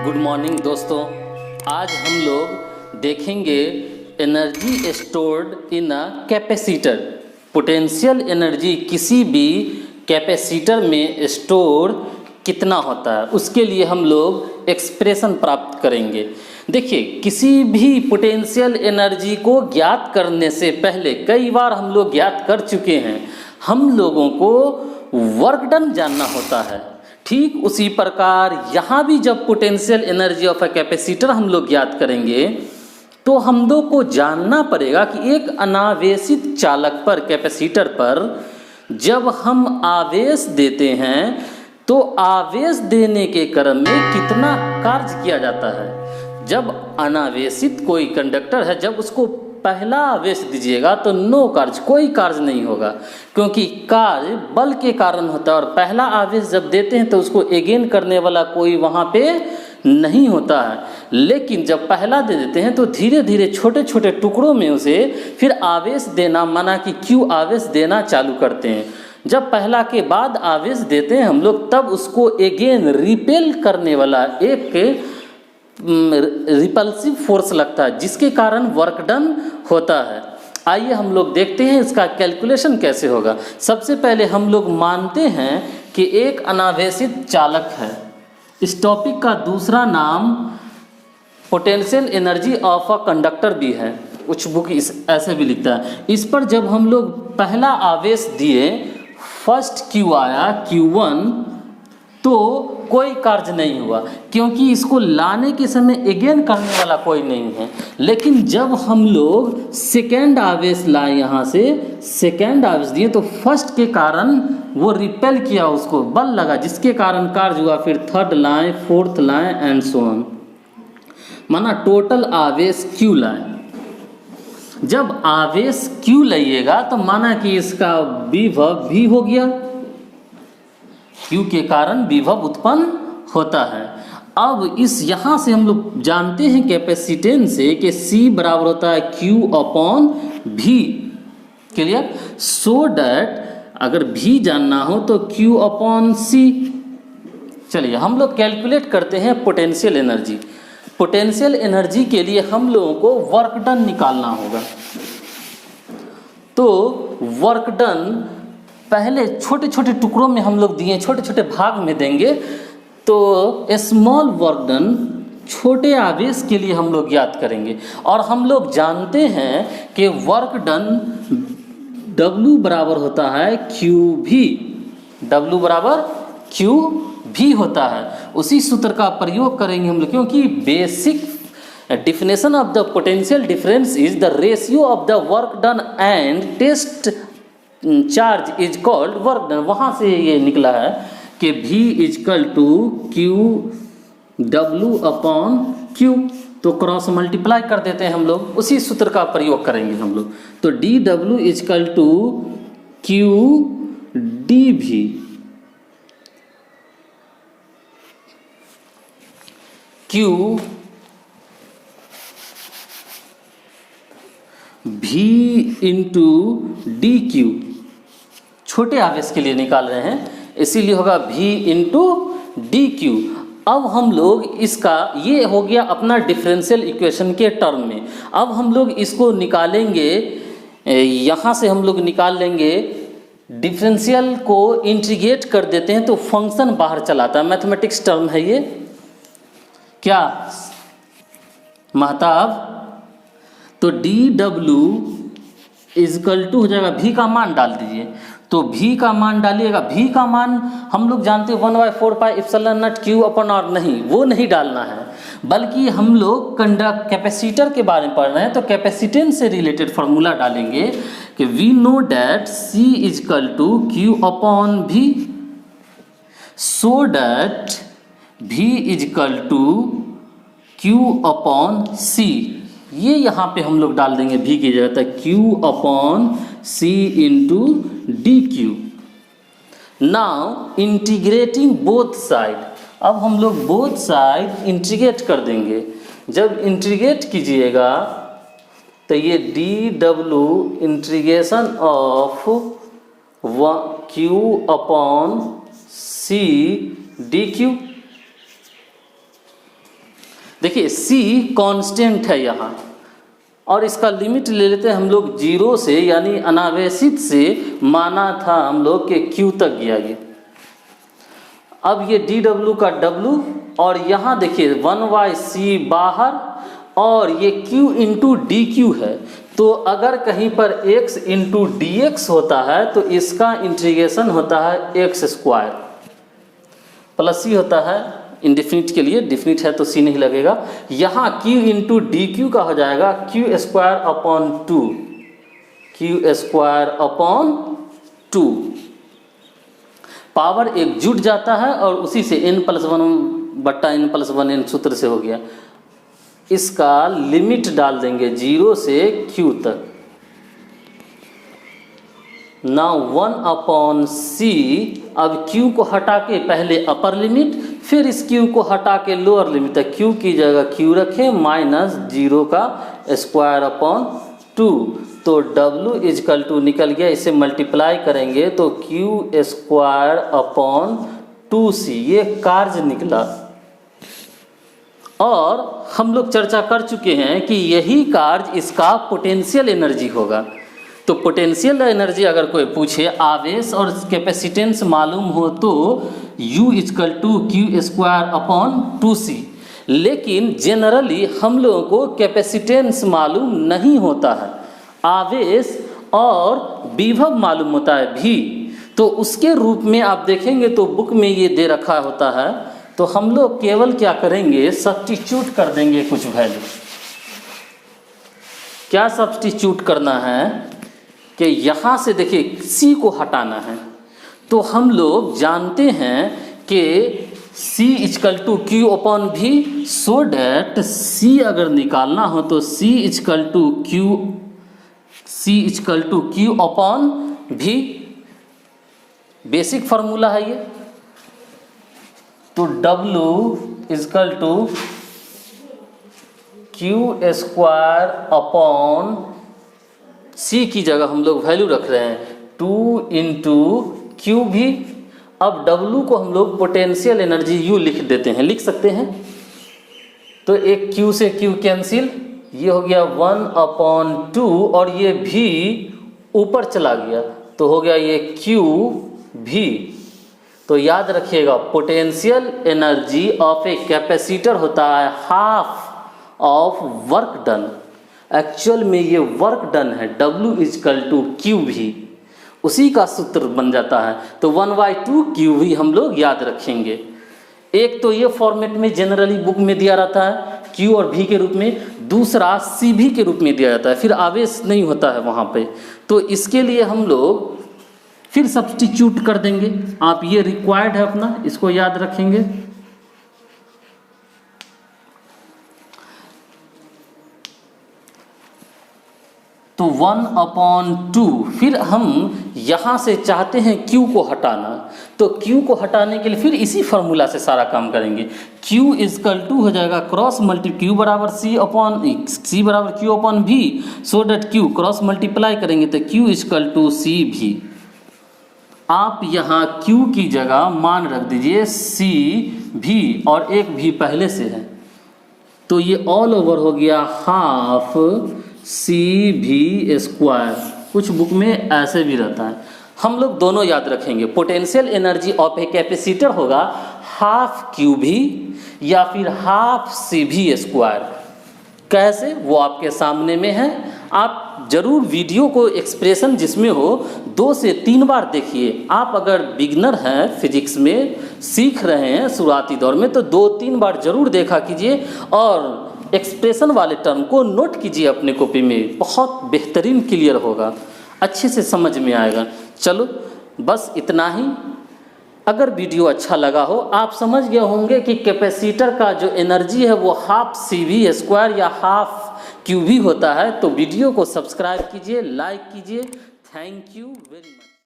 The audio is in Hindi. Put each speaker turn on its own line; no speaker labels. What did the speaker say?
गुड मॉर्निंग दोस्तों। आज हम लोग देखेंगे energy stored in a capacitor. Potential energy किसी भी कैपेसिटर में स्टोर कितना होता है, उसके लिए हम लोग एक्सप्रेशन प्राप्त करेंगे। देखिए, किसी भी पोटेंशियल एनर्जी को ज्ञात करने से पहले कई बार हम लोग ज्ञात कर चुके हैं। हम लोगों को वर्क डन जानना होता है। ठीक उसी प्रकार यहाँ भी जब potential energy of a capacitor हम लोग ज्ञात करेंगे तो हम लोग को जानना पड़ेगा कि एक अनावेशित चालक पर, कैपेसिटर पर जब हम आवेश देते हैं तो आवेश देने के क्रम में कितना कार्य किया जाता है। जब अनावेशित कोई कंडक्टर है, जब उसको पहला आवेश दीजिएगा तो नो कार्य, कोई कार्य नहीं होगा, क्योंकि कार्य बल के कारण होता है। और पहला आवेश जब देते हैं तो उसको एगेन करने वाला कोई वहाँ पे नहीं होता है। लेकिन जब पहला दे देते हैं तो धीरे धीरे छोटे छोटे टुकड़ों में उसे फिर आवेश देना, माना कि क्यू आवेश देना चालू करते हैं। जब पहला के बाद आवेश देते हैं हम लोग, तब उसको एगेन रिपेल करने वाला एक रिपल्सिव फोर्स लगता है, जिसके कारण वर्क डन होता है। आइए हम लोग देखते हैं इसका कैलकुलेशन कैसे होगा। सबसे पहले हम लोग मानते हैं कि एक अनावेशित चालक है। इस टॉपिक का दूसरा नाम potential energy of a conductor भी है। कुछ बुक ऐसे भी लिखता है। इस पर जब हम लोग पहला आवेश दिए, फर्स्ट क्यू आया, Q1, तो कोई कार्य नहीं हुआ, क्योंकि इसको लाने के समय एगेन करने वाला कोई नहीं है। लेकिन जब हम लोग सेकेंड आवेश लाए, यहाँ से सेकेंड आवेश दिए, तो फर्स्ट के कारण वो रिपेल किया, उसको बल लगा, जिसके कारण कार्य हुआ। फिर थर्ड लाए, फोर्थ लाए एंड सो ऑन, माना टोटल आवेश Q लाए। जब आवेश Q लाइएगा तो माना कि इसका विभव V हो गया, Q के कारण विभव उत्पन्न होता है। अब इस यहाँ से हम लोग जानते हैं कैपेसिटेंस से कि C बराबर होता है Q upon V। Clear? So that अगर V जानना हो तो Q अपॉन C। चलिए हम लोग कैलकुलेट करते हैं पोटेंशियल एनर्जी। पोटेंशियल एनर्जी के लिए हम लोगों को वर्क डन निकालना होगा। तो वर्क डन पहले छोटे छोटे टुकड़ों में हम लोग दिए, छोटे छोटे भाग में देंगे, तो स्मॉल वर्क डन छोटे आवेश के लिए हम लोग ज्ञात करेंगे। और हम लोग जानते हैं कि वर्क डन W बराबर होता है QV। W बराबर QV होता है। उसी सूत्र का प्रयोग करेंगे हम लोग, क्योंकि basic definition of the potential difference is the ratio of the work done and test charge is called work done। वहाँ से ये निकला है कि V equal to QW upon Q। तो क्रॉस मल्टीप्लाई कर देते हैं हम लोग, उसी सूत्र का प्रयोग करेंगे हम लोग। तो DW equal to QDV। Q V into DQ, छोटे आवेश के लिए निकाल रहे हैं, इसीलिए होगा V इंटू DQ। अब हम लोग इसका, ये हो गया अपना डिफरेंशियल इक्वेशन के टर्म में। अब हम लोग इसको निकालेंगे, यहाँ से हम लोग निकाल लेंगे, डिफरेंशियल को इंटीग्रेट कर देते हैं तो फंक्शन बाहर चलाता है। मैथमेटिक्स टर्म है ये, क्या महताब? तो DW इजकल टू हो जाएगा, V का मान डाल दीजिए। तो V का मान डालिएगा, V का मान हम लोग जानते हैं 1/4 pi epsilon not Q upon R। नहीं, वो नहीं डालना है, बल्कि हम लोग कैपेसिटर के बारे में पढ़ रहे हैं, तो कैपेसिटेंस से रिलेटेड फार्मूला डालेंगे कि we know that C equal to Q upon V, so that V equal to Q upon C। ये यहाँ पे हम लोग डाल देंगे V की जगह, तक Q upon C into DQ। Now integrating both side, अब हम लोग बोथ साइड इंटीग्रेट कर देंगे। जब इंटीग्रेट कीजिएगा तो ये DW integration of Q upon C DQ। देखिए C कांस्टेंट है यहाँ, और इसका लिमिट ले लेते हैं हम लोग 0 से, यानी अनावेशित से माना था हम लोग के Q तक गया ये। अब ये dw का w, और यहाँ देखिए 1/c बाहर, और ये q इंटू डी क्यू है। तो अगर कहीं पर x इंटू डी एक्स होता है तो इसका इंटीग्रेशन होता है एक्स स्क्वायर प्लस c होता है इंडेफिनिट के लिए, डिफिनिट है तो c नहीं लगेगा। यहाँ q इंटू डी क्यू का हो जाएगा Q square upon 2, Q square upon 2। Power एक जुट जाता है और उसी से n+1/n+1n सूत्र से हो गया। इसका लिमिट डाल देंगे 0 से q तक। नाउ 1/c, अब q को हटा के पहले अपर लिमिट, फिर इस q को हटा के लोअर लिमिट तक, q की जगह q रखें -0 का स्क्वायर अपॉन 2। तो w इजकल टू निकल गया, इसे मल्टीप्लाई करेंगे तो q स्क्वायर अपॉन 2c, ये कार्य निकला। और हम लोग चर्चा कर चुके हैं कि यही कार्य इसका पोटेंशियल एनर्जी होगा। तो पोटेंशियल एनर्जी अगर कोई पूछे, आवेश और कैपेसिटेंस मालूम हो तो U equal to Q square upon 2c। लेकिन जनरली हम लोगों को कैपेसिटेंस मालूम नहीं होता है, आवेश और विभव मालूम होता है भी। तो उसके रूप में आप देखेंगे तो बुक में ये दे रखा होता है, तो हम लोग केवल क्या करेंगे, सब्स्टिट्यूट कर देंगे कुछ वैल्यू। क्या सब्स्टिट्यूट करना है कि यहाँ से देखिए C को हटाना है। तो हम लोग जानते हैं कि C equal to Q upon V, so that C अगर निकालना हो तो C equal to Q upon V, basic formula है ये। तो W equal to Q square upon C की जगह हम लोग वैल्यू रख रहे हैं 2 इंटू क्यू भी। अब W को हम लोग पोटेंशियल एनर्जी U लिख देते हैं, लिख सकते हैं। तो एक Q से Q कैंसिल, ये हो गया 1/2, और ये भी ऊपर चला गया तो हो गया ये Q भी। तो याद रखिएगा, potential energy of a capacitor होता है half of work done. Actual में ये वर्क डन है, W इजकल टू क्यू भी, उसी का सूत्र बन जाता है। तो 1/2 क्यू भी हम लोग याद रखेंगे। एक तो ये फॉर्मेट में जनरली बुक में दिया रहता है Q और V के रूप में, दूसरा CV के रूप में दिया जाता है, फिर आवेश नहीं होता है वहाँ पे। तो इसके लिए हम लोग फिर सब्स्टिट्यूट कर देंगे। आप ये रिक्वायर्ड है अपना, इसको याद रखेंगे। तो 1/2, फिर हम यहाँ से चाहते हैं Q को हटाना, तो Q को हटाने के लिए फिर इसी फार्मूला से सारा काम करेंगे। Q इजकल टू हो जाएगा क्रॉस मल्टी Q बराबर C बराबर Q upon V, so that Q cross multiply करेंगे तो Q इजकल टू C भी। आप यहाँ Q की जगह मान रख दीजिए C भी, और एक भी पहले से है, तो ये ऑल ओवर हो गया हाफ CV स्क्वायर। कुछ बुक में ऐसे भी रहता है, हम लोग दोनों याद रखेंगे। Potential energy of a capacitor होगा हाफ QV या फिर हाफ CV स्क्वायर। कैसे, वो आपके सामने में है। आप जरूर वीडियो को एक्सप्रेशन जिसमें हो 2 से 3 बार देखिए। आप अगर बिगनर हैं, फिजिक्स में सीख रहे हैं शुरुआती दौर में, तो 2-3 बार जरूर देखा कीजिए और एक्सप्रेशन वाले टर्म को नोट कीजिए अपने कॉपी में, बहुत बेहतरीन क्लियर होगा, अच्छे से समझ में आएगा। चलो बस इतना ही। अगर वीडियो अच्छा लगा हो, आप समझ गए होंगे कि कैपेसिटर का जो एनर्जी है वो हाफ CV स्क्वायर या हाफ QV होता है। तो वीडियो को सब्सक्राइब कीजिए, लाइक कीजिए। Thank you very much.